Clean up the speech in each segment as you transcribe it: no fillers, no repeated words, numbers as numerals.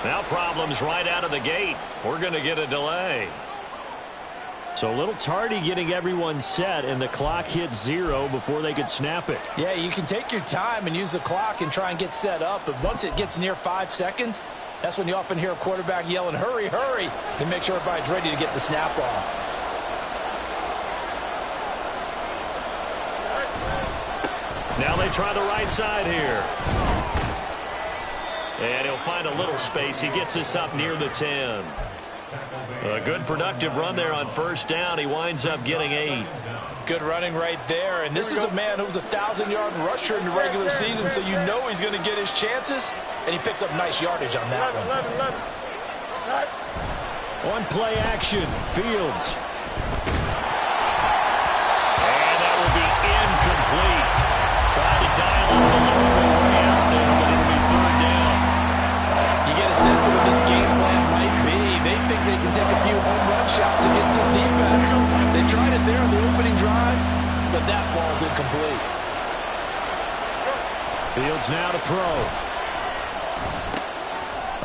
Now problems right out of the gate. We're going to get a delay. So a little tardy getting everyone set, and the clock hits 0 before they could snap it. Yeah, you can take your time and use the clock and try and get set up, but once it gets near 5 seconds, that's when you often hear a quarterback yelling, hurry, hurry, and make sure everybody's ready to get the snap off. Now they try the right side here. And he'll find a little space. He gets us up near the 10. A good productive run there on first down. He winds up getting 8. Good running right there. And this is a man who was a 1,000-yard rusher in the regular season, so you know he's going to get his chances. And he picks up nice yardage on that one. On play action, Fields. And that will be incomplete. Trying to dial up the low way out there, but it'll be third down. You get a sense of what this game plan might be. They think they can take a few home run shots against this defense. They tried it there on the opening drive, but that ball's incomplete. Fields now to throw.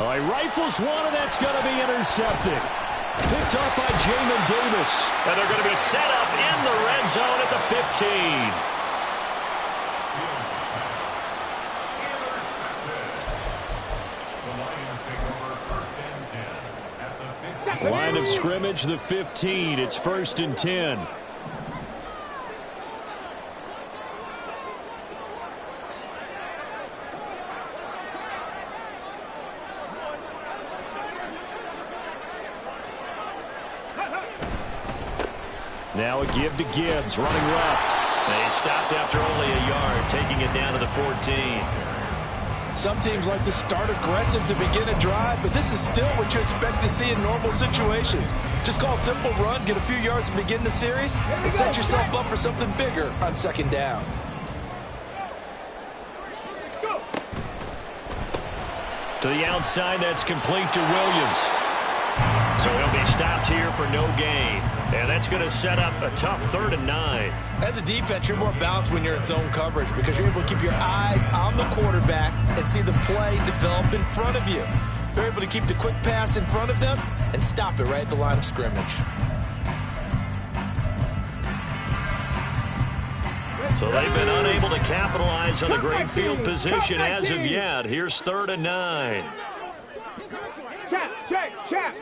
Oh, he rifles one, and that's going to be intercepted. Picked up by Jamin Davis. And they're going to be set up in the red zone at the 15. Line of scrimmage, the 15. It's 1st and 10. Now a give to Gibbs, running left. And he stopped after only a yard, taking it down to the 14. Some teams like to start aggressive to begin a drive, but this is still what you expect to see in normal situations. Just call a simple run, get a few yards to begin the series, and set yourself up for something bigger on second down. To the outside, that's complete to Williams. So he'll be stopped here for no gain. And that's going to set up a tough 3rd and 9. As a defense, you're more balanced when you're in zone coverage because you're able to keep your eyes on the quarterback and see the play develop in front of you. They're able to keep the quick pass in front of them and stop it right at the line of scrimmage. So they've been unable to capitalize on the great field position as of yet. Here's 3rd and 9. Check.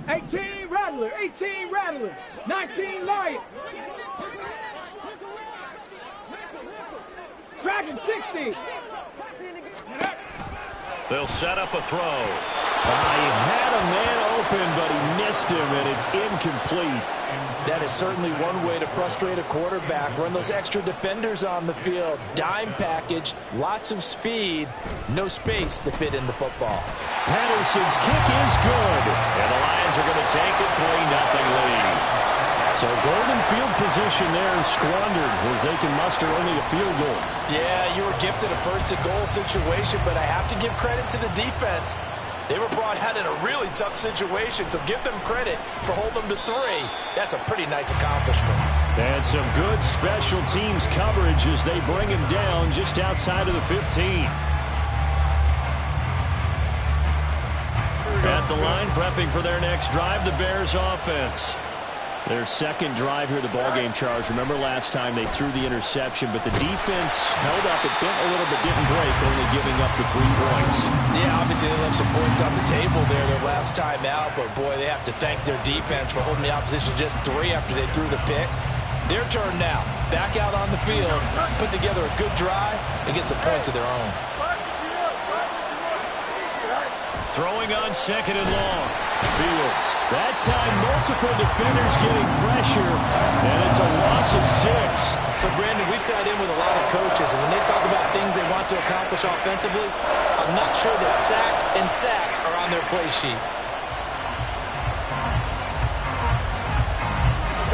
18 Rattler, 18 Rattler, 19 Lion. Dragon 60. They'll set up a throw. He had a man open, but he missed him, and it's incomplete. That is certainly one way to frustrate a quarterback. Run those extra defenders on the field. Dime package, lots of speed, no space to fit in the football. Patterson's kick is good. And the Lions are going to take a 3-0 lead. So golden field position there squandered as they can muster only a field goal. Yeah, you were gifted a 1st-and-goal situation, but I have to give credit to the defense. They were brought out in a really tough situation, so give them credit for holding them to 3. That's a pretty nice accomplishment. And some good special teams coverage as they bring him down just outside of the 15. At the line, prepping for their next drive, the Bears offense. Their second drive here, the ballgame, Charles. Remember last time they threw the interception, but the defense held up. It bent a little but didn't break, only giving up the 3 points. Yeah, obviously they left some points on the table there their last time out, but boy, they have to thank their defense for holding the opposition just 3 after they threw the pick. Their turn now. Back out on the field, put together a good drive, and get some points of their own. Throwing on 2nd and long. Fields. That time, multiple defenders getting pressure, and it's a loss of 6. So, Brandon, we sat in with a lot of coaches, and when they talk about things they want to accomplish offensively, I'm not sure that sack and sack are on their play sheet.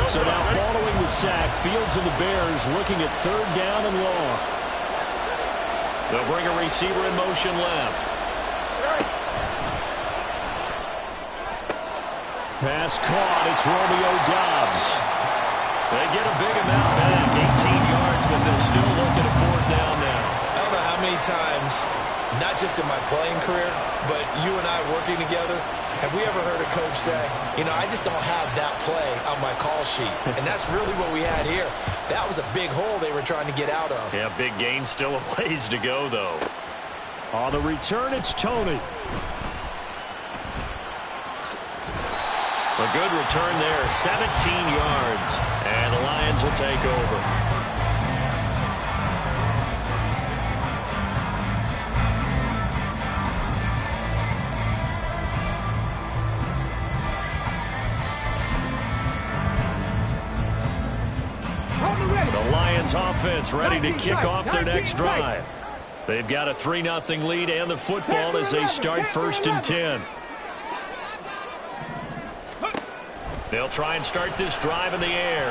So now following the sack, Fields and the Bears looking at 3rd down and long. They'll bring a receiver in motion left. Pass caught. It's Romeo Doubs. They get a big amount back, 18 yards, but they'll still look at a 4th down now. I don't know how many times not just in my playing career, but you and I working together, have we ever heard a coach say, you know, I just don't have that play on my call sheet? And that's really what we had here. That was a big hole they were trying to get out of. Yeah, big gain, still a ways to go, though. On the return, it's Tony. A good return there, 17 yards. And the Lions will take over. The Lions offense ready to kick off their next drive. They've got a 3-0 lead and the football as they start 1st and 10. They'll try and start this drive in the air.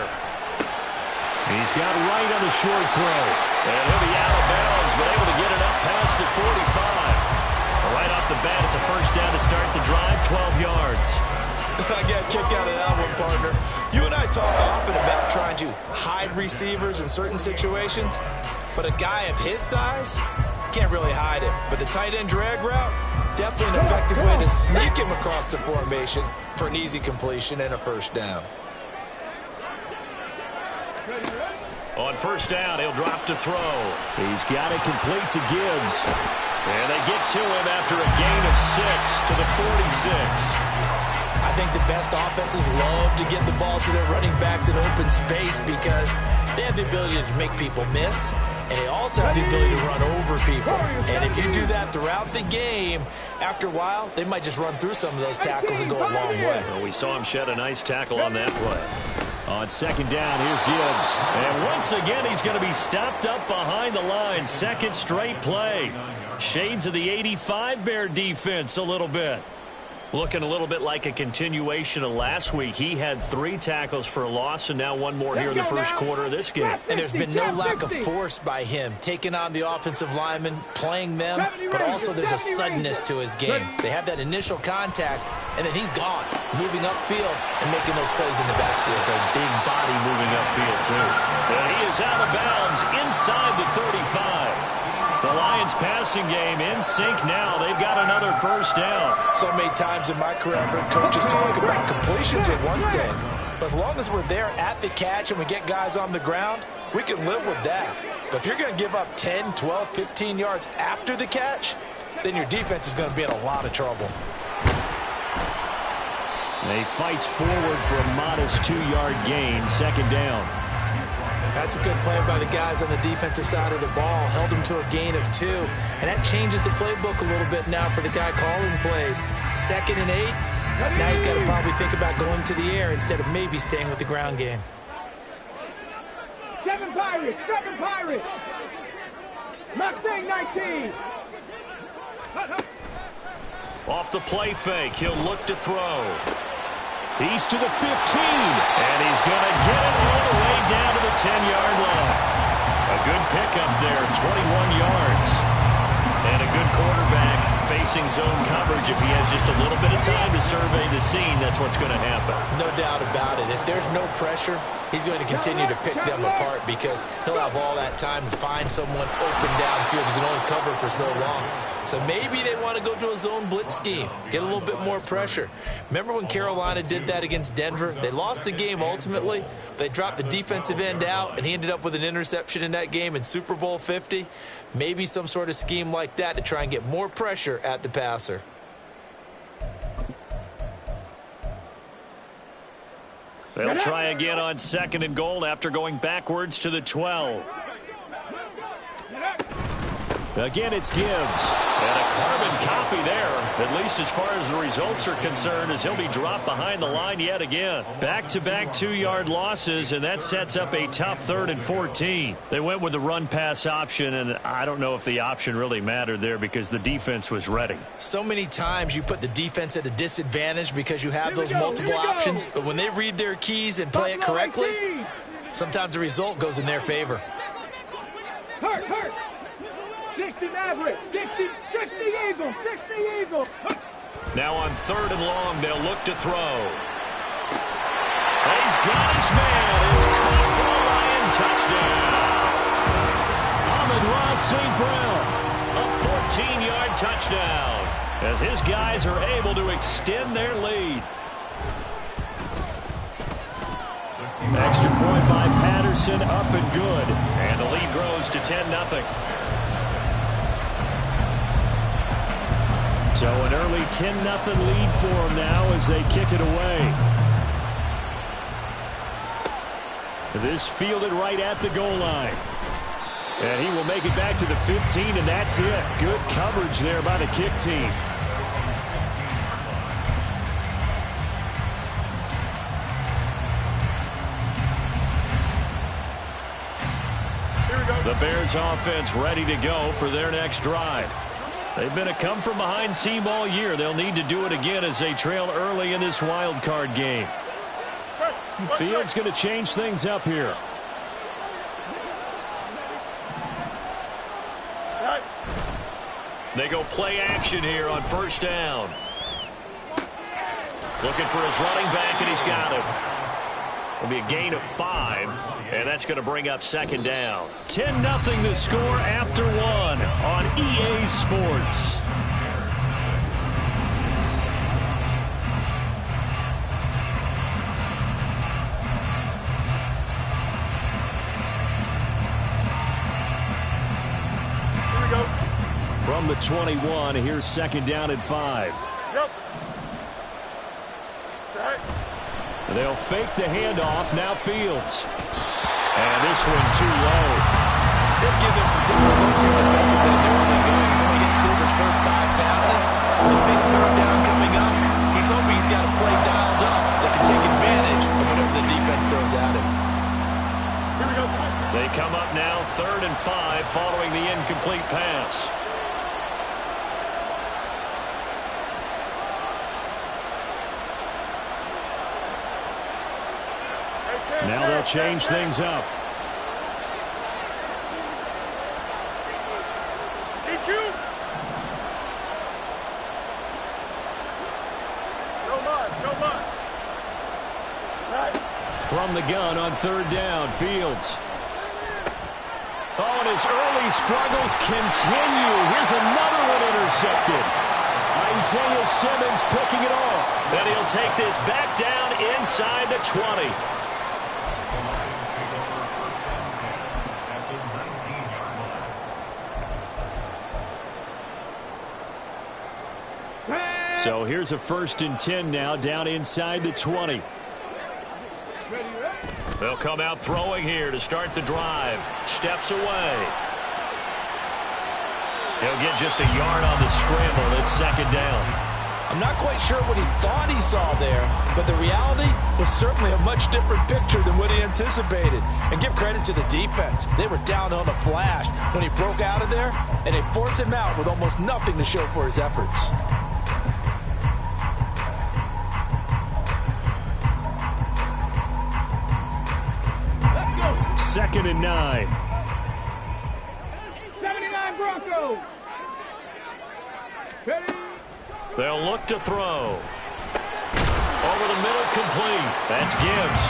He's got right on the short throw. And he'll be out of bounds, but able to get it up past the 45. Right off the bat, it's a 1st down to start the drive, 12 yards. I got a kick out of that one, partner. You and I talk often about trying to hide receivers in certain situations, but a guy of his size can't really hide him. But the tight end drag route, definitely an effective way to sneak him across the formation for an easy completion and a 1st down. On 1st down, he'll drop to throw. He's got it complete to Gibbs. And they get to him after a gain of 6 to the 46. I think the best offenses love to get the ball to their running backs in open space because they have the ability to make people miss, and they also have the ability to run over people. And if you do that throughout the game, after a while, they might just run through some of those tackles and go a long way. Well, we saw him shed a nice tackle on that play. On 2nd down, here's Gibbs. And once again, he's going to be stopped up behind the line. 2nd straight play. Shades of the 85 Bear defense a little bit. Looking a little bit like a continuation of last week. He had 3 tackles for a loss, and now 1 more here in the 1st quarter of this game. And there's been no lack of force by him, taking on the offensive linemen, playing them, but also there's a suddenness to his game. They have that initial contact, and then he's gone, moving upfield and making those plays in the backfield. It's a big body moving upfield, too. And he is out of bounds inside the 35. The Lions passing game in sync now. They've got another 1st down. So many times in my career, I've heard coaches talk about completions are one thing. But as long as we're there at the catch and we get guys on the ground, we can live with that. But if you're going to give up 10, 12, 15 yards after the catch, then your defense is going to be in a lot of trouble. They fights forward for a modest 2-yard gain, 2nd down. That's a good play by the guys on the defensive side of the ball. Held them to a gain of 2. And that changes the playbook a little bit now for the guy calling plays. 2nd and 8. Now he's got to probably think about going to the air instead of maybe staying with the ground game. 7 Pirates, 7 Pirates. Mustang 19. Off the play fake, he'll look to throw. He's to the 15, and he's going to get it all the way down to the 10-yard line. A good pickup there, 21 yards. And a good quarterback facing zone coverage. If he has just a little bit of time to survey the scene, that's what's going to happen. No doubt about it. If there's no pressure, he's going to continue to pick them apart because he'll have all that time to find someone open downfield. He can only cover for so long. So maybe they want to go to a zone blitz scheme, get a little bit more pressure. Remember when Carolina did that against Denver? They lost the game ultimately. They dropped the defensive end out, and he ended up with an interception in that game in Super Bowl 50. Maybe some sort of scheme like that to try and get more pressure at the passer. They'll try again on 2nd and goal after going backwards to the 12. Again, it's Gibbs. And a carbon copy there, at least as far as the results are concerned, as he'll be dropped behind the line yet again. Back-to-back 2-yard losses, and that sets up a tough 3rd and 14. They went with the run-pass option, and I don't know if the option really mattered there because the defense was ready. So many times you put the defense at a disadvantage because you have those multiple options, but when they read their keys and play it correctly, sometimes the result goes in their favor. Hurt. 60 Maverick, 60 Eagle, 60 Eagle. Now on 3rd and long, they'll look to throw. He's got his man. It's caught for a Lion touchdown. Ahmed Ross St. Brown. A 14-yard touchdown as his guys are able to extend their lead. Extra point by Patterson, up and good. And the lead grows to 10-0. So an early 10-0 lead for them now as they kick it away. This fielded right at the goal line. And he will make it back to the 15, and that's it. Good coverage there by the kick team. The Bears offense ready to go for their next drive. They've been a come-from-behind team all year. They'll need to do it again as they trail early in this wild card game. Fields going to change things up here. They go play action here on first down. Looking for his running back, and he's got him. It'll be a gain of 5, and that's going to bring up second down. 10-0 the score after 1 on EA Sports. From the 21, here's second down at 5. They'll fake the handoff. Now Fields. And this one too low. They'll give him some different looks here defensively. They're only going. He's only hit 2 of his first 5 passes. With a big third down coming up, he's hoping he's got a play dialed up that can take advantage of whatever the defense throws at him. They come up now 3rd and 5 following the incomplete pass. Now they'll change things up. From the gun on 3rd down, Fields. Oh, and his early struggles continue. Here's another one intercepted. Isaiah Simmons picking it off. Then he'll take this back down inside the 20. So here's a 1st and 10 now, down inside the 20. They'll come out throwing here to start the drive. Steps away. He'll get just a yard on the scramble. It's second down. I'm not quite sure what he thought he saw there, but the reality was certainly a much different picture than what he anticipated. And give credit to the defense. They were down on a flash when he broke out of there, and they forced him out with almost nothing to show for his efforts. 2nd and 9. 79 Broncos. Ready? They'll look to throw. Over the middle, complete. That's Gibbs.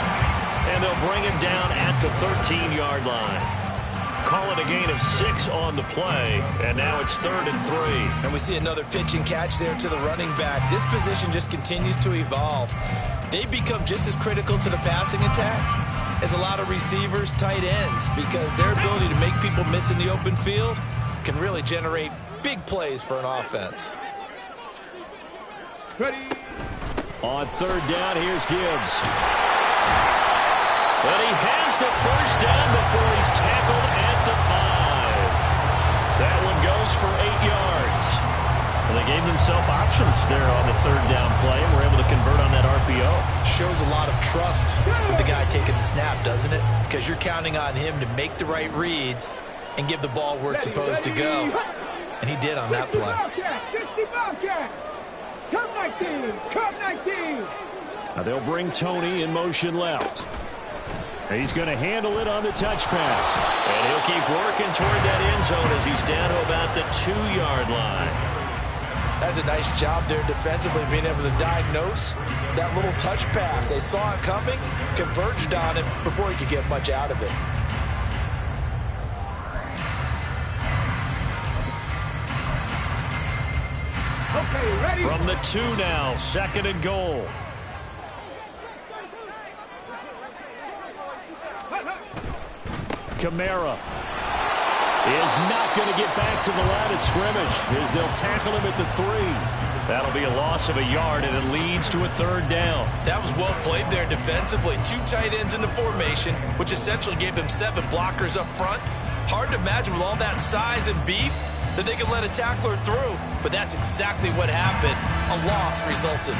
And they'll bring him down at the 13-yard line. Call it a gain of 6 on the play, and now it's 3rd and 3. And we see another pitch and catch there to the running back. This position just continues to evolve. They become just as critical to the passing attack as a lot of receivers, tight ends, because their ability to make people miss in the open field can really generate big plays for an offense. Ready? On 3rd down, here's Gibbs. But he has the first down before he's tackled at the 5. That one goes for 8 yards. Well, they gave themselves options there on the 3rd down play and were able to convert on that RPO. Shows a lot of trust with the guy taking the snap, doesn't it? Because you're counting on him to make the right reads and give the ball where it's supposed to go. And he did on that play. 60 Bobcat. Cup 19. Cup 19. Now they'll bring Tony in motion left. He's going to handle it on the touch pass. And he'll keep working toward that end zone as he's down to about the 2-yard line. That's a nice job there defensively, being able to diagnose that little touch pass. They saw it coming, converged on it before he could get much out of it. ready. From the 2 now, 2nd and goal. Kamara is not going to get back to the line of scrimmage as they'll tackle him at the 3. That'll be a loss of a yard, and it leads to a 3rd down. That was well played there defensively. 2 tight ends in the formation, which essentially gave them 7 blockers up front. Hard to imagine with all that size and beef that they could let a tackler through, but that's exactly what happened. A loss resulted.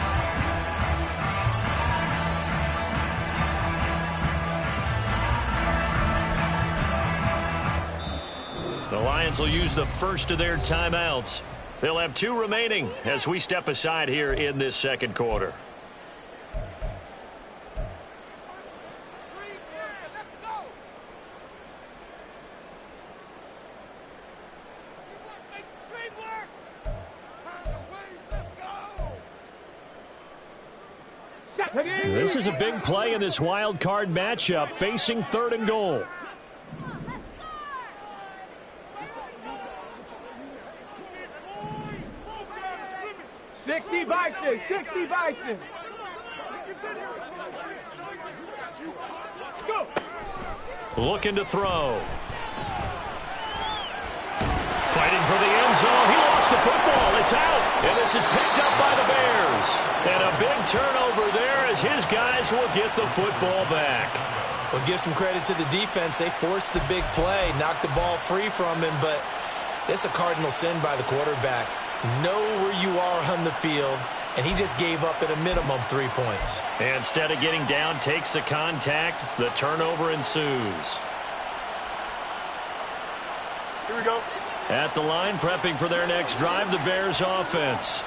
The Lions will use the first of their timeouts. They'll have 2 remaining as we step aside here in this 2nd quarter. This is a big play in this wild card matchup, facing 3rd and goal. Sixty Bison. Go. Looking to throw. Fighting for the end zone. He lost the football. It's out. And this is picked up by the Bears. And a big turnover there as his guys will get the football back. Well, give some credit to the defense. They forced the big play, knocked the ball free from him, but it's a cardinal sin by the quarterback. Know where you are on the field, and he just gave up at a minimum 3 points. And instead of getting down, takes the contact. The turnover ensues. Here we go. At the line, prepping for their next drive, the Bears offense.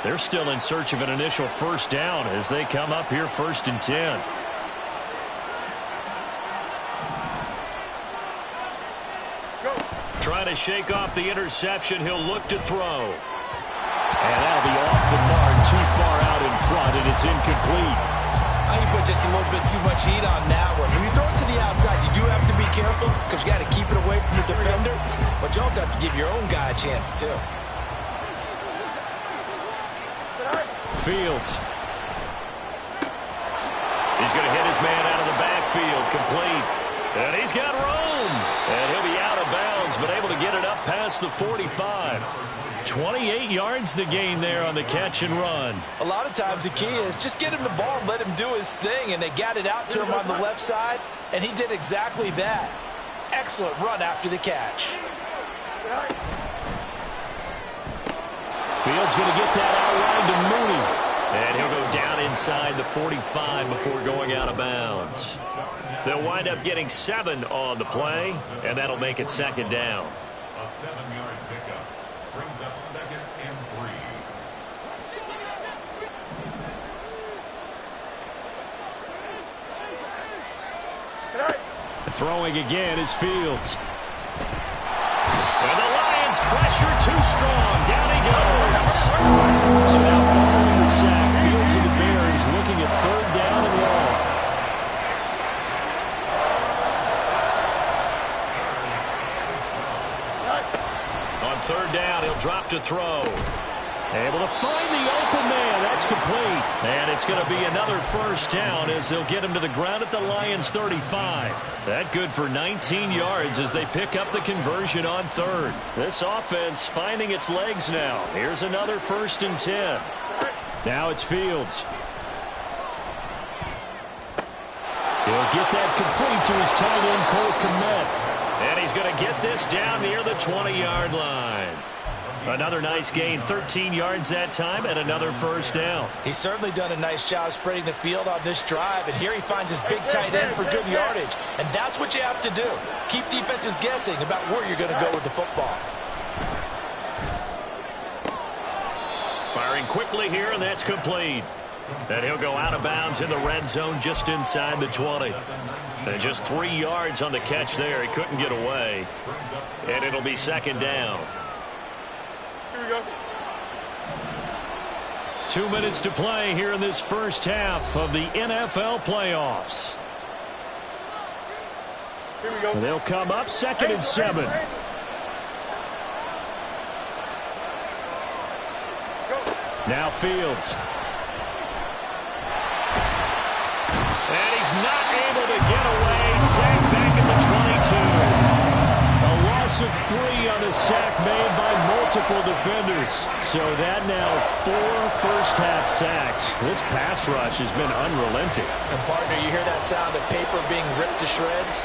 They're still in search of an initial 1st down as they come up here 1st and 10. Trying to shake off the interception. He'll look to throw. And that'll be off the mark, too far out in front, and it's incomplete. You put just a little bit too much heat on that one. When you throw it to the outside, you do have to be careful because you got to keep it away from the defender, but you also have to give your own guy a chance, too. Fields. He's going to hit his man out of the backfield, complete. And he's got room. And he'll be out of bounds, but able to get it up past the 45. 28 yards the gain there on the catch and run. A lot of times the key is just get him the ball and let him do his thing, and they got it out to him on the left side, and he did exactly that. Excellent run after the catch. Fields going to get that outline to Mooney. And he'll go down inside the 45 before going out of bounds. They'll wind up getting 7 on the play, and that'll make it 2nd down. A 7-yard pickup brings up 2nd and 3. Throwing again is Fields. And the Lions pressure too strong. Down he goes. So now following the sack, Fields of the Bears looking at 3rd down and long. On 3rd down, he'll drop to throw. Able to find the open man. That's complete. And it's going to be another 1st down as they'll get him to the ground at the Lions' 35. That good for 19 yards as they pick up the conversion on 3rd. This offense finding its legs now. Here's another 1st and 10. Now it's Fields. He'll get that complete to his tight end, Cole Kmet. And he's going to get this down near the 20-yard line. Another nice gain, 13 yards that time, and another 1st down. He's certainly done a nice job spreading the field on this drive, and here he finds his big tight end for good yardage. And that's what you have to do. Keep defenses guessing about where you're going to go with the football. Firing quickly here, and that's complete. And he'll go out of bounds in the red zone just inside the 20. And just 3 yards on the catch there. He couldn't get away. And it'll be 2nd down. Here we go. 2 minutes to play here in this 1st half of the NFL playoffs. Here we go. And they'll come up 2nd and 7. Go. Now Fields. And he's not able to get away. Sacked back at the 22. A loss of 3 on a sack made by multiple defenders. So that now 4 first-half sacks. This pass rush has been unrelenting. And, partner, you hear that sound of paper being ripped to shreds?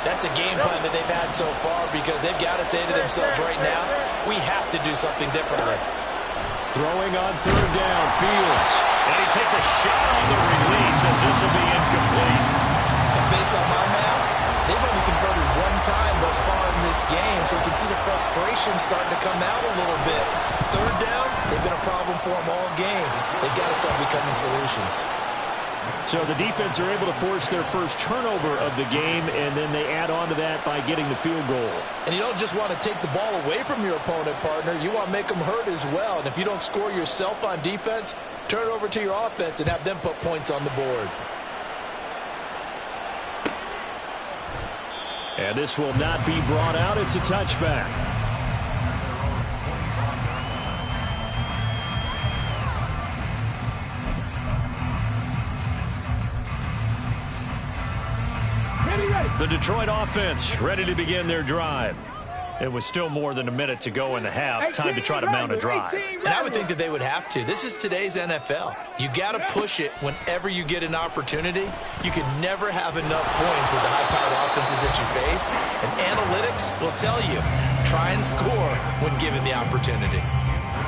That's the game plan that they've had so far because they've got to say to themselves right now, we have to do something differently. Throwing on third down, Fields. And he takes a shot on the release as this will be incomplete. And based on my math, they've only converted 1 time thus far in this game, so you can see the frustration starting to come out a little bit. Third downs, they've been a problem for them all game. They've got to start becoming solutions. So the defense are able to force their first turnover of the game, and then they add on to that by getting the field goal. And you don't just want to take the ball away from your opponent, partner. You want to make them hurt as well. And if you don't score yourself on defense, turn it over to your offense and have them put points on the board. And this will not be brought out. It's a touchback. The Detroit offense ready to begin their drive. It was still more than a minute to go in the half. Time to try to mount a drive. And I would think that they would have to. This is today's NFL. You got to push it whenever you get an opportunity. You can never have enough points with the high-powered offenses that you face. And analytics will tell you, try and score when given the opportunity.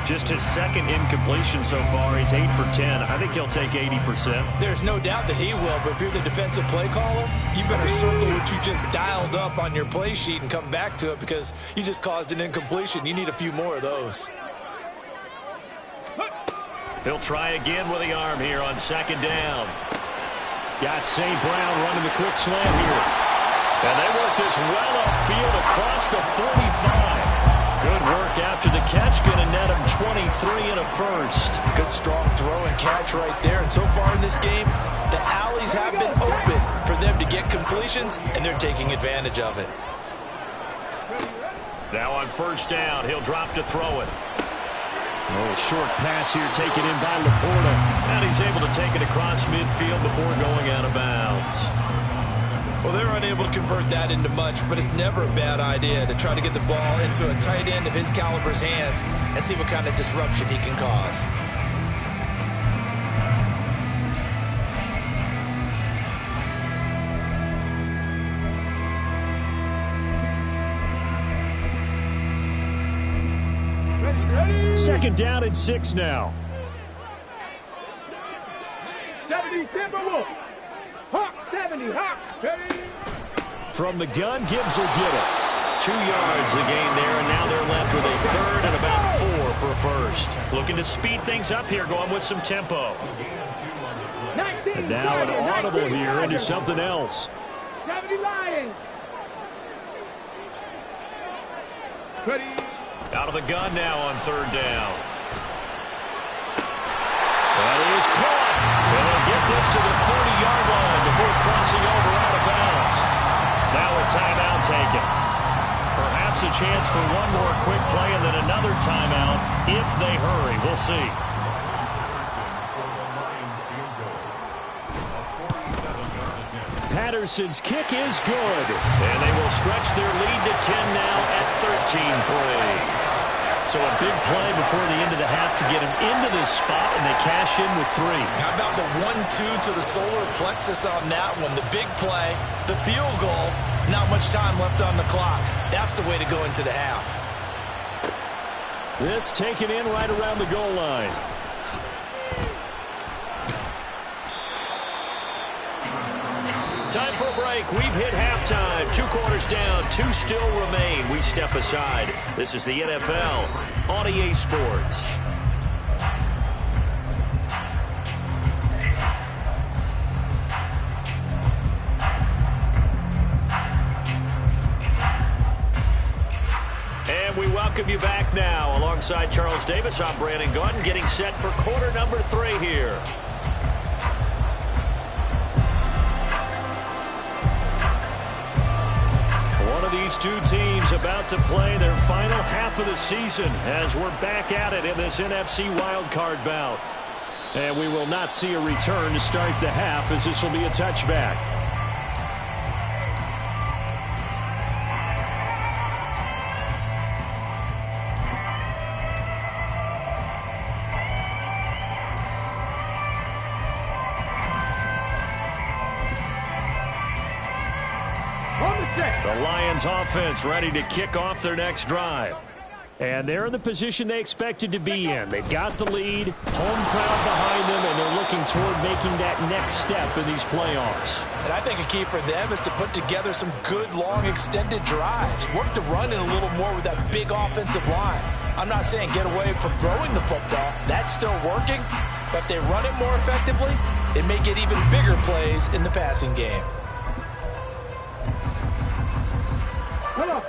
Just his second incompletion so far. He's 8 for 10. I think he'll take 80%. There's no doubt that he will, but if you're the defensive play caller, you better circle what you just dialed up on your play sheet and come back to it because you just caused an incompletion. You need a few more of those. He'll try again with the arm here on second down. Got St. Brown running the quick slant here. And they work this well upfield across the 45. Good work after the catch. Going to net him 23 and a first. Good strong throw and catch right there. And so far in this game, the alleys have been open for them to get completions, and they're taking advantage of it. Now on first down, he'll drop to throw it. Oh, short pass here taken in by Laporta. And he's able to take it across midfield before going out of bounds. Well, they're unable to convert that into much, but it's never a bad idea to try to get the ball into a tight end of his caliber's hands and see what kind of disruption he can cause. Second down and 6 now. 70 Timberwolves. Hawk 70, Hawk. Ready. From the gun, Gibbs will get it. 2 yards the gain there, and now they're left with a third and about 4 for a first. Looking to speed things up here, going with some tempo. And now an audible here into something else. 70 Lions. Ready. Out of the gun now on third down. That is caught. And they'll get this to the 30-yard line before crossing over out of bounds. Now a timeout taken. Perhaps a chance for one more quick play and then another timeout if they hurry. We'll see. Patterson's kick is good. And they will stretch their lead to 10 now at 13-3. So a big play before the end of the half to get him into this spot, and they cash in with 3. How about the 1-2 to the solar plexus on that one? The big play, the field goal, not much time left on the clock. That's the way to go into the half. This taken in right around the goal line. Time for a break. We've hit halftime. 2 quarters down. 2 still remain. We step aside. This is the NFL on EA Sports. And we welcome you back now. Alongside Charles Davis, I'm Brandon Gunn, getting set for quarter number 3 here. These two teams about to play their final half of the season as we're back at it in this NFC Wildcard bout. And we will not see a return to start the half, as this will be a touchback. The Lions offense ready to kick off their next drive. And they're in the position they expected to be in. They've got the lead, home crowd behind them, and they're looking toward making that next step in these playoffs. And I think a key for them is to put together some good, long, extended drives. Work the run in a little more with that big offensive line. I'm not saying get away from throwing the football. That's still working. But if they run it more effectively, it may get even bigger plays in the passing game.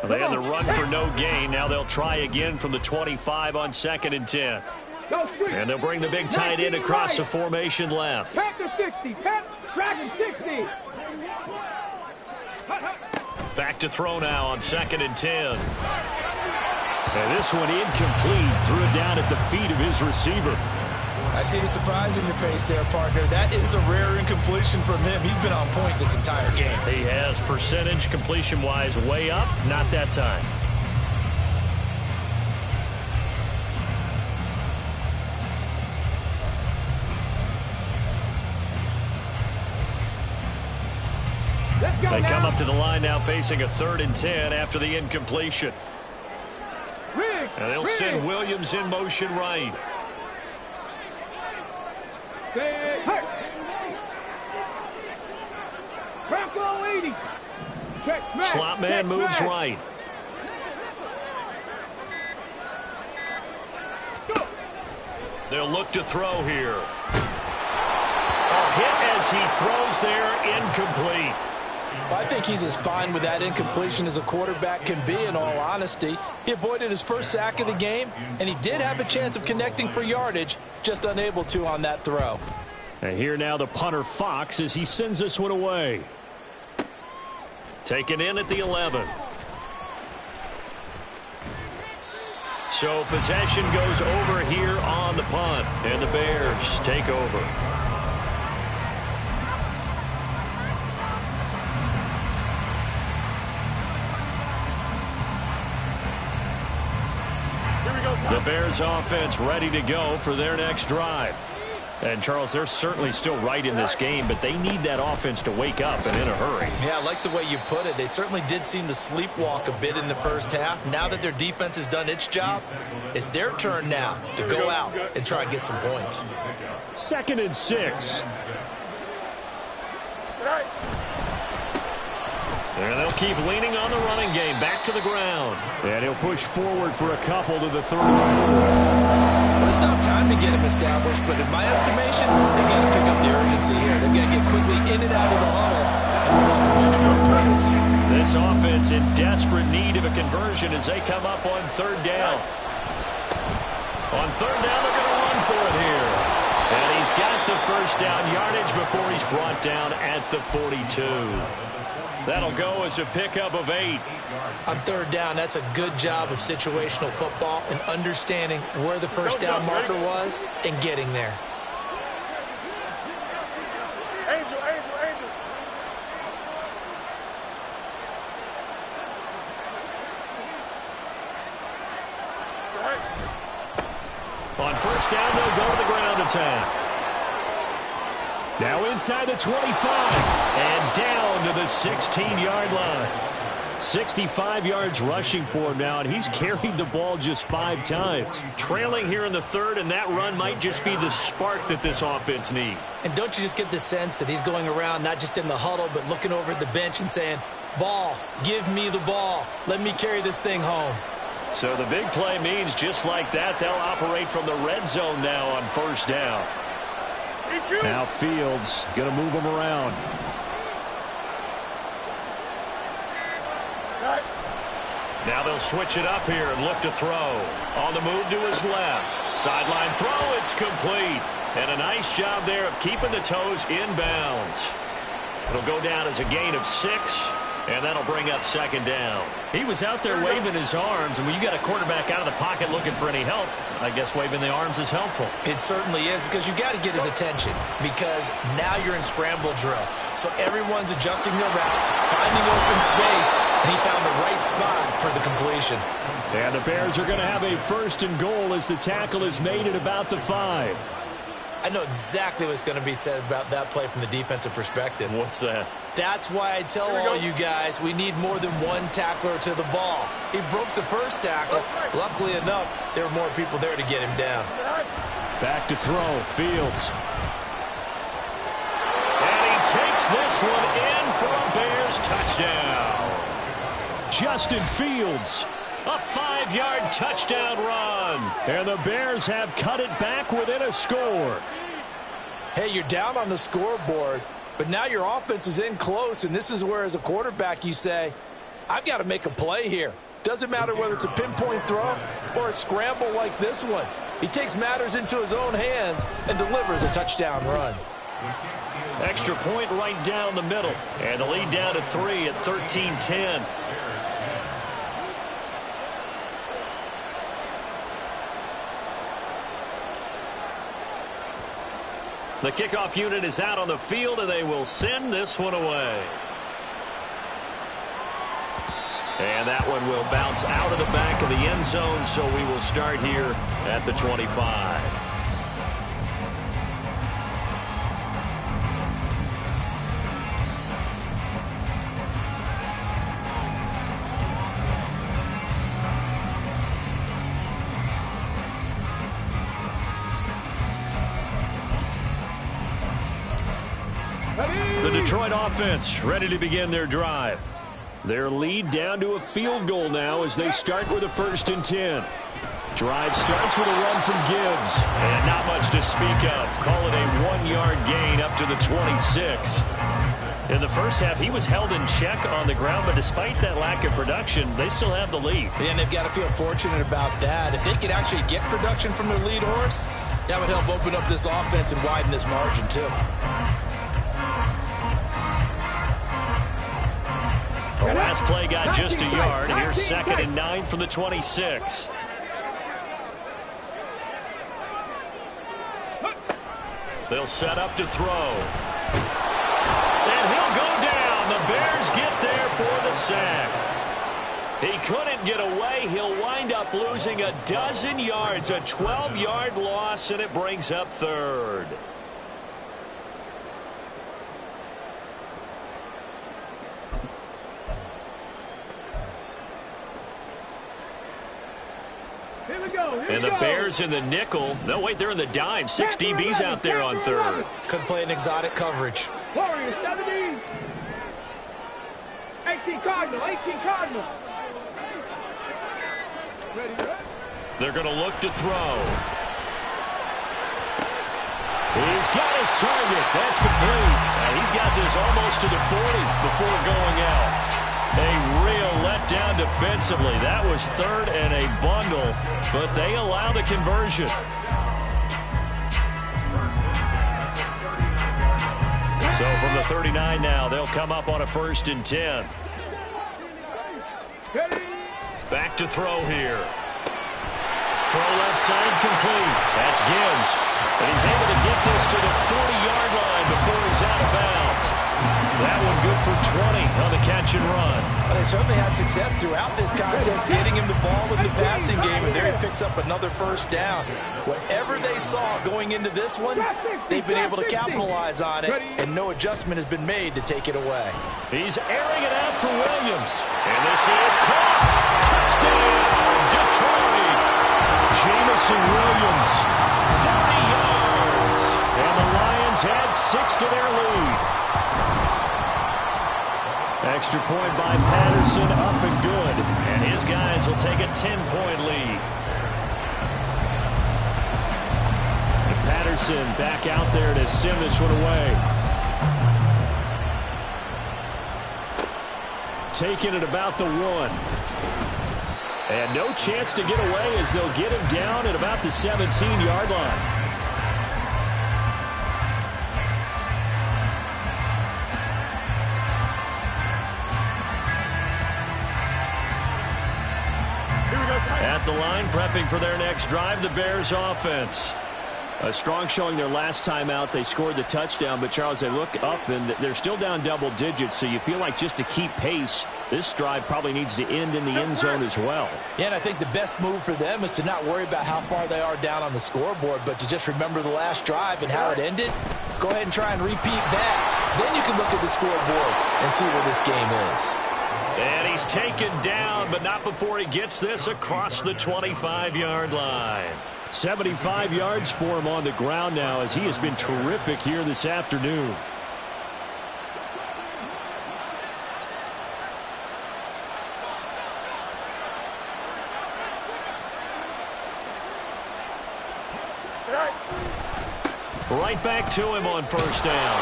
They had the run for no gain. Now they'll try again from the 25 on 2nd and 10. And they'll bring the big tight end across the formation left. Pack to 60. Pack, Dragon 60. Back to throw now on 2nd and 10. And this one incomplete. Threw it down at the feet of his receiver. I see the surprise in your face there, partner. That is a rare incompletion from him. He's been on point this entire game. He has percentage completion-wise way up. Not that time. They come up to the line now facing a 3rd and 10 after the incompletion. And they'll send Williams in motion right. Slot man moves right. They'll look to throw here. A hit as he throws there, incomplete. Well, I think he's as fine with that incompletion as a quarterback can be, in all honesty. He avoided his first sack of the game, and he did have a chance of connecting for yardage, just unable to on that throw. And here now the punter Fox as he sends this one away. Taken in at the 11. So possession goes over here on the punt, and the Bears take over. The Bears offense ready to go for their next drive. And, Charles, they're certainly still right in this game, but they need that offense to wake up and in a hurry. Yeah, I like the way you put it. They certainly did seem to sleepwalk a bit in the first half. Now that their defense has done its job, it's their turn now to go out and try and get some points. 2nd and 6. And they'll keep leaning on the running game. Back to the ground. And he'll push forward for a couple to the 34. Well, it's tough time to get him established, but in my estimation, they've got to pick up the urgency here. They've got to get quickly in and out of the huddle and roll up a bunch more plays. This offense in desperate need of a conversion as they come up on 3rd down. On 3rd down, they're going to run for it here. And he's got the first down yardage before he's brought down at the 42. That'll go as a pickup of 8. On 3rd down, that's a good job of situational football and understanding where the first down marker was and getting there. Angel. On 1st down, they'll go to the ground attack. Now inside the 25. And down to the 16-yard line. 65 yards rushing for him now, and he's carried the ball just 5 times. Trailing here in the 3rd, and that run might just be the spark that this offense needs. And don't you just get the sense that he's going around not just in the huddle, but looking over at the bench and saying, ball, give me the ball. Let me carry this thing home. So the big play means just like that, they'll operate from the red zone now on 1st down. Now Fields going to move him around. Now they'll switch it up here and look to throw. On the move to his left. Sideline throw, it's complete. And a nice job there of keeping the toes inbounds. It'll go down as a gain of 6. And that'll bring up second down. He was out there waving his arms, and when you got a quarterback out of the pocket looking for any help, I guess waving the arms is helpful. It certainly is, because you got to get his attention, because now you're in scramble drill. So everyone's adjusting their routes, finding open space, and he found the right spot for the completion. And the Bears are going to have a 1st and goal as the tackle is made at about the 5. I know exactly what's going to be said about that play from the defensive perspective. What's that? That's why I tell all you guys we need more than one tackler to the ball. He broke the first tackle. Luckily enough, there were more people there to get him down. Back to throw. Fields. And he takes this one in for a Bears touchdown. Justin Fields. A 5-yard touchdown run. And the Bears have cut it back within a score. Hey, you're down on the scoreboard, but now your offense is in close, and this is where, as a quarterback, you say, I've got to make a play here. Doesn't matter whether it's a pinpoint throw or a scramble like this one. He takes matters into his own hands and delivers a touchdown run. Extra point right down the middle. And the lead down to 3 at 13-10. The kickoff unit is out on the field, and they will send this one away. And that one will bounce out of the back of the end zone, so we will start here at the 25. The Detroit offense ready to begin their drive. Their lead down to a field goal now as they start with a 1st and 10. Drive starts with a run from Gibbs. And not much to speak of. Call it a 1-yard gain up to the 26. In the first half, he was held in check on the ground, but despite that lack of production, they still have the lead. And they've got to feel fortunate about that. If they could actually get production from their lead horse, that would help open up this offense and widen this margin too. The last play got just a yard. Here's 2nd and 9 from the 26. They'll set up to throw. And he'll go down. The Bears get there for the sack. He couldn't get away. He'll wind up losing a dozen yards, a 12-yard loss, and it brings up 3rd. And the Bears in the nickel. No, wait, they're in the dime. 6 DBs out there on 3rd. Could play an exotic coverage. Warriors 70. 18 Cardinal. 18 Cardinal. Ready. They're going to look to throw. He's got his target. That's complete. And he's got this almost to the 40 before going out. A real letdown defensively. That was 3rd and a bundle, but they allow the conversion. So from the 39 now, they'll come up on a 1st and 10. Back to throw here. Throw left side complete. That's Gibbs. And he's able to get this to the 40-yard line before he's out of bounds. That one good for 20 on the catch and run. Well, they certainly had success throughout this contest, getting him the ball in the passing game, and there he picks up another 1st down. Whatever they saw going into this one, they've been able to capitalize on it, and no adjustment has been made to take it away. He's airing it out for Williams. And this is caught. Touchdown, Detroit. Jamison Williams. 40 yards. And the Lions add 6 to their lead. Extra point by Patterson, up and good. And his guys will take a 10-point lead. And Patterson back out there to send this one away. Taking it about the 1. And no chance to get away as they'll get him down at about the 17-yard line. At the line, prepping for their next drive, the Bears offense. A strong showing their last time out. They scored the touchdown, but, Charles, they look up, and they're still down double digits, so you feel like just to keep pace, this drive probably needs to end in the end zone as well. Yeah, and I think the best move for them is to not worry about how far they are down on the scoreboard, but to just remember the last drive and how it ended. Go ahead and try and repeat that. Then you can look at the scoreboard and see where this game is. And he's taken down, but not before he gets this across the 25-yard line. 75 yards for him on the ground now, as he has been terrific here this afternoon. Right back to him on first down.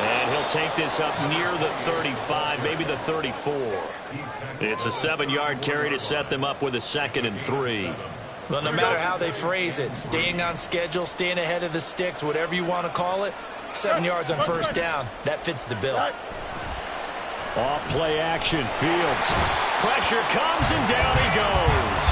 And he'll take this up near the 35, maybe the 34. It's a 7-yard carry to set them up with a 2nd and 3. Well, no matter how they phrase it, staying on schedule, staying ahead of the sticks, whatever you want to call it, 7 yards on first down, that fits the bill. Off play action, Fields. Pressure comes and down he goes.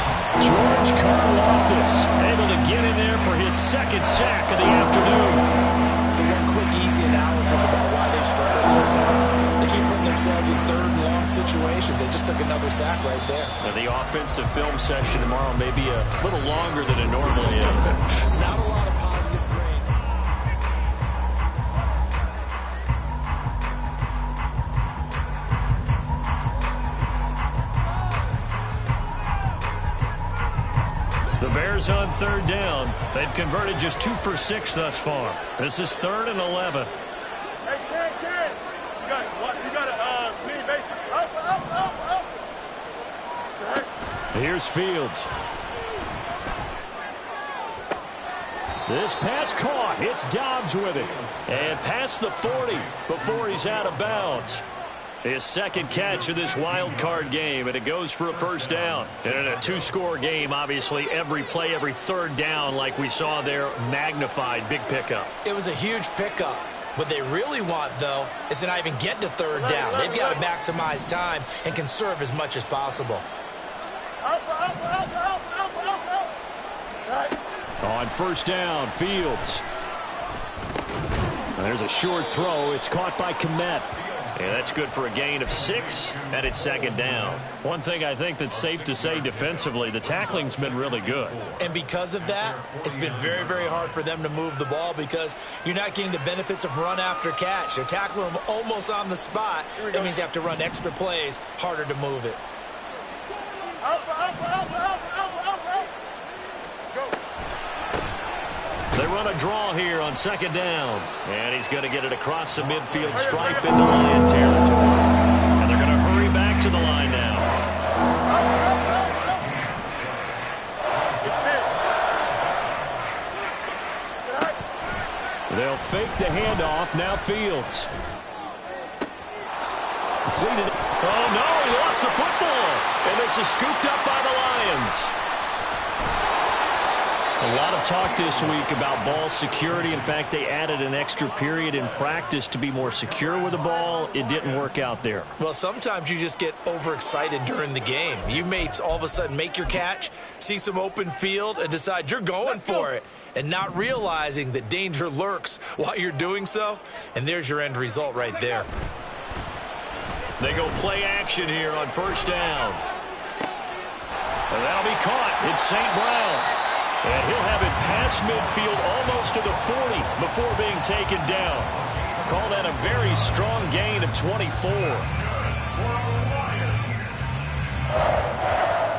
George Karlaftis able to get in there for his 2nd sack of the afternoon. So one quick, easy analysis about why they struggled so far. They keep putting themselves in 3rd and long situations. They just took another sack right there. And the offensive film session tomorrow may be a little longer than it normally is. Not a lot of positive grades. The Bears on 3rd down. They've converted just 2 for 6 thus far. This is 3rd and 11. Hey, Ken. You got to lead base. Up. Here's Fields. This pass caught. It's Dobbs with it. And past the 40 before he's out of bounds. His 2nd catch of this wild card game, and it goes for a first down. And in a 2-score game, obviously, every play, every 3rd down, like we saw there, magnified. Big pickup. It was a huge pickup. What they really want, though, is to not even get to 3rd down. They've got to maximize time and conserve as much as possible. On first down, Fields. There's a short throw. It's caught by Kmet. Yeah, that's good for a gain of 6, and it's 2nd down. One thing I think that's safe to say defensively, the tackling's been really good. And because of that, it's been very, very hard for them to move the ball because you're not getting the benefits of run after catch. They're tackling them almost on the spot. That means you have to run extra plays, harder to move it. They run a draw here on 2nd down. And he's going to get it across the midfield stripe into Lion territory. And they're going to hurry back to the line now. They'll fake the handoff. Now Fields. Completed. Oh, no, he lost the football. And this is scooped up by the Lions. A lot of talk this week about ball security. In fact, they added an extra period in practice to be more secure with the ball. It didn't work out there. Well, sometimes you just get overexcited during the game. You may all of a sudden make your catch, see some open field, and decide you're going for it, and not realizing that danger lurks while you're doing so. And there's your end result right there. They go play action here on first down. And that'll be caught. It's St. Brown. And he'll have it past midfield almost to the 40 before being taken down. Call that a very strong gain of 24.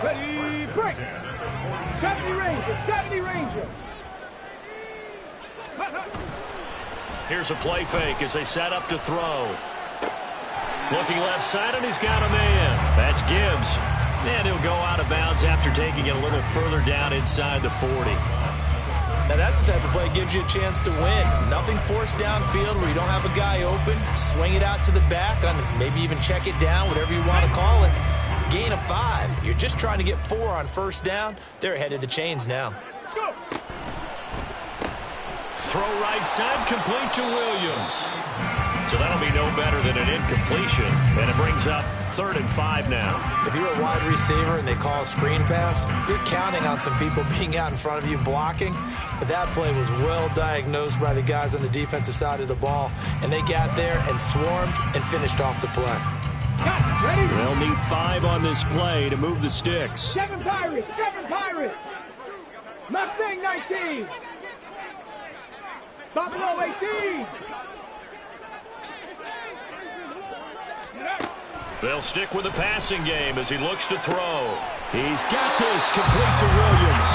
Ready, break. 70 Ranger. Here's a play fake as they set up to throw. Looking left side, and he's got a man. That's Gibbs. And he'll go out of bounds after taking it a little further down inside the 40. Now that's the type of play that gives you a chance to win. Nothing forced downfield where you don't have a guy open. Swing it out to the back, maybe even check it down, whatever you want to call it. Gain of 5. You're just trying to get 4 on first down. They're ahead of the chains now. Go. Throw right side, complete to Williams. So that'll be no better than an incompletion, and it brings up 3rd and 5 now. If you're a wide receiver and they call a screen pass, you're counting on some people being out in front of you blocking. But that play was well diagnosed by the guys on the defensive side of the ball, and they got there and swarmed and finished off the play. They'll need 5 on this play to move the sticks. 7 Pirates, 7 Pirates. Mustang 19. Buffalo 18. They'll stick with the passing game as he looks to throw. He's got this, complete to Williams.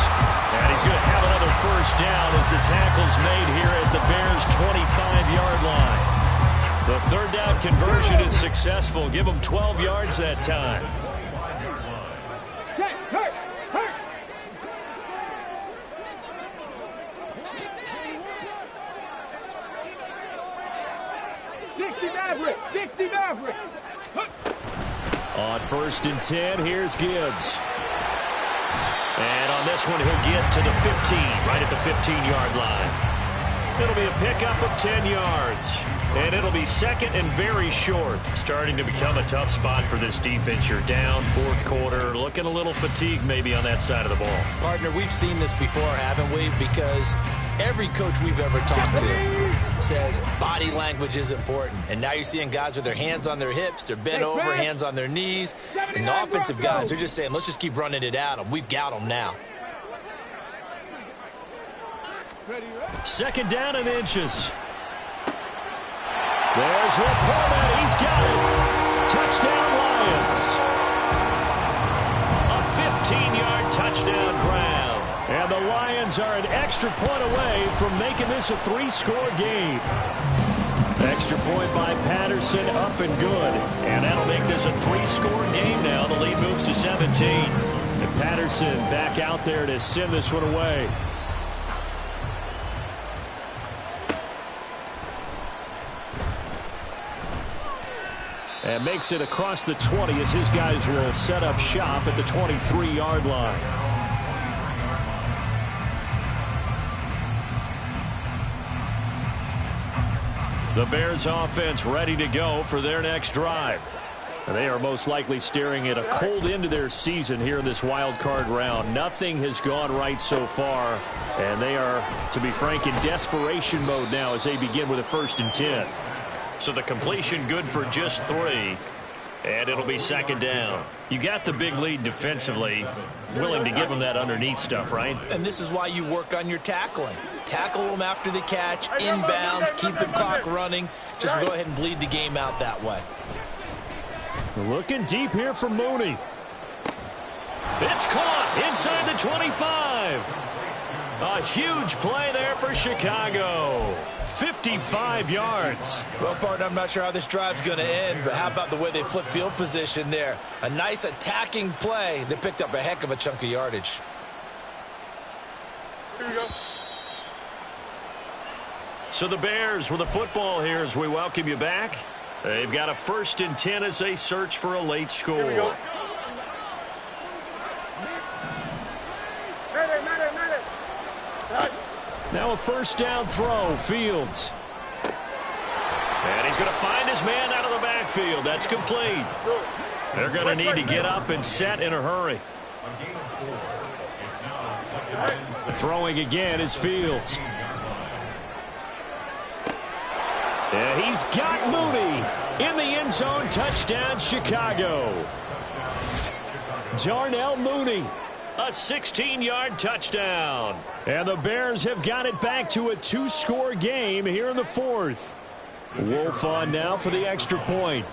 And he's going to have another first down as the tackle's made here at the Bears' 25-yard line. The 3rd down conversion is successful. Give them 12 yards that time. Hurt. 60 Maverick, 60 Maverick. On 1st and 10, here's Gibbs. And on this one, he'll get to the 15, right at the 15-yard line. It'll be a pickup of 10 yards. And it'll be 2nd and very short. Starting to become a tough spot for this defense. You're down 4th quarter. Looking a little fatigued maybe on that side of the ball. Partner, we've seen this before, haven't we? Because every coach we've ever talked to says body language is important. And now you're seeing guys with their hands on their hips, they're bent over, hands on their knees. And the offensive guys, they're just saying, let's just keep running it at them. We've got them now. 2nd down and inches. There's Laporta. He's got it. Touchdown, Lions. A 15-yard touchdown ground. And the Lions are an extra point away from making this a 3-score game. Extra point by Patterson, up and good. And that'll make this a 3-score game now. The lead moves to 17. And Patterson back out there to send this one away. And makes it across the 20 as his guys will set up shop at the 23-yard line. The Bears offense ready to go for their next drive. And they are most likely staring at a cold end to their season here in this wild card round. Nothing has gone right so far. And they are, to be frank, in desperation mode now as they begin with a 1st and 10. So the completion good for just 3. And it'll be 2nd down. You got the big lead defensively. Willing to give them that underneath stuff, right? And this is why you work on your tackling. Tackle them after the catch, inbounds, keep the clock running. Just go ahead and bleed the game out that way. Looking deep here for Mooney. It's caught inside the 25. A huge play there for Chicago. 55 yards. Well, partner, I'm not sure how this drive's going to end, but how about the way they flip field position there? A nice attacking play that picked up a heck of a chunk of yardage. Here we go. So the Bears with the football here as we welcome you back. They've got a 1st and 10 as they search for a late score. Here we go. Now a 1st down throw, Fields. And he's going to find his man out of the backfield. That's complete. They're going to need to get up and set in a hurry. Throwing again is Fields. And he's got Mooney in the end zone. Touchdown, Chicago. Darnell Mooney. A 16-yard touchdown. And the Bears have got it back to a 2-score game here in the 4th. Wolf on now for the extra point.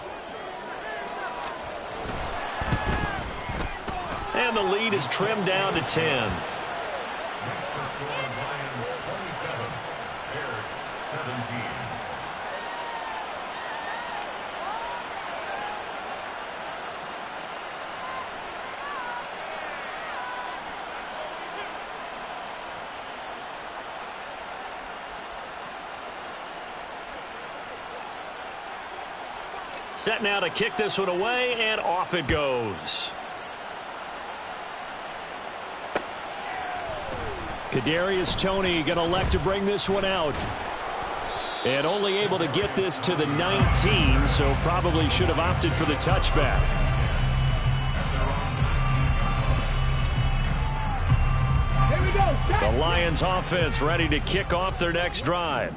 And the lead is trimmed down to 10. Set now to kick this one away, and off it goes. Kadarius Toney going to elect to bring this one out. And only able to get this to the 19, so probably should have opted for the touchback. The Lions offense ready to kick off their next drive.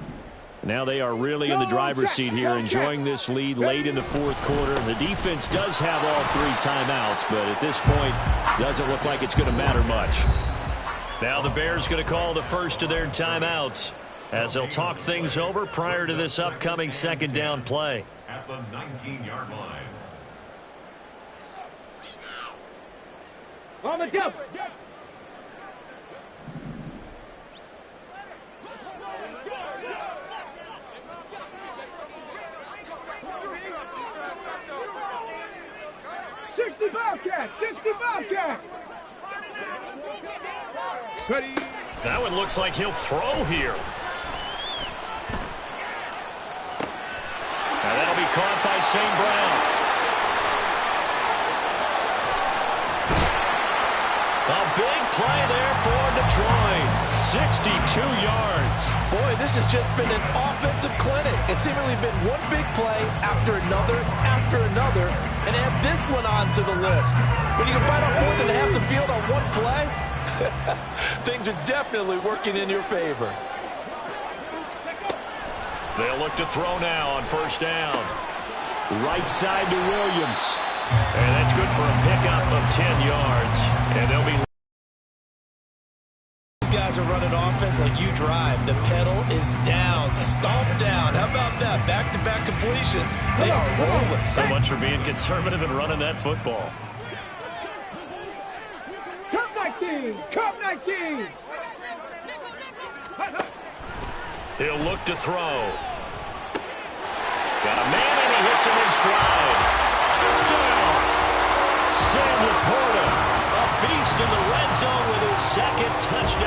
Now they are really in the driver's seat here, enjoying this lead late in the fourth quarter. The defense does have all 3 timeouts, but at this point, doesn't look like it's going to matter much. Now the Bears going to call the first of their timeouts as they'll talk things over prior to this upcoming second down play. At the 19-yard line. On the jump. That one looks like he'll throw here. Now that'll be caught by St. Brown. A big play there for Detroit. 62 yards. Boy, this has just been an offensive clinic. It's seemingly been one big play after another, and add this one on to the list. When you can bite off more than half the field on one play, things are definitely working in your favor. They'll look to throw now on first down. Right side to Williams. And that's good for a pickup of 10 yards. And they'll be... These guys are running offense like you drive. The pedal is down, stomped down. How about that? Back-to-back completions. They are rolling. So much for being conservative and running that football. Cup 19! Cup 19! He'll look to throw. Got a man and he hits him in stride. Touchdown! Sam Laporta, a beast in the red zone with his second touchdown